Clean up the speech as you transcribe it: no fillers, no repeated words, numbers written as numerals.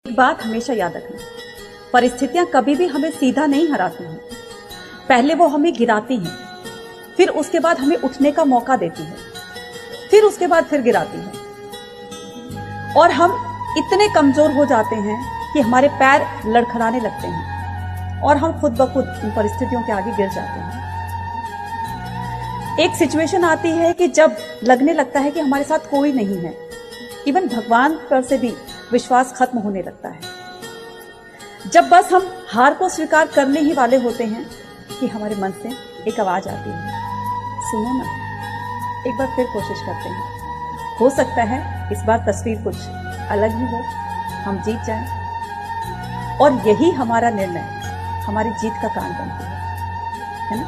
एक बात हमेशा याद रखना, परिस्थितियां कभी भी हमें सीधा नहीं हराती हैं। पहले वो हमें गिराती हैं, फिर उसके बाद हमें उठने का मौका देती है, फिर उसके बाद फिर गिराती है और हम इतने कमजोर हो जाते हैं कि हमारे पैर लड़खड़ाने लगते हैं और हम खुद ब खुद इन परिस्थितियों के आगे गिर जाते हैं। एक सिचुएशन आती है कि जब लगने लगता है कि हमारे साथ कोई नहीं है, इवन भगवान पर से भी विश्वास खत्म होने लगता है। जब बस हम हार को स्वीकार करने ही वाले होते हैं कि हमारे मन से एक आवाज आती है, सुनो ना, एक बार फिर कोशिश करते हैं। हो सकता है इस बार तस्वीर कुछ अलग ही हो, हम जीत जाएं और यही हमारा निर्णय हमारी जीत का कारण बनती है ना।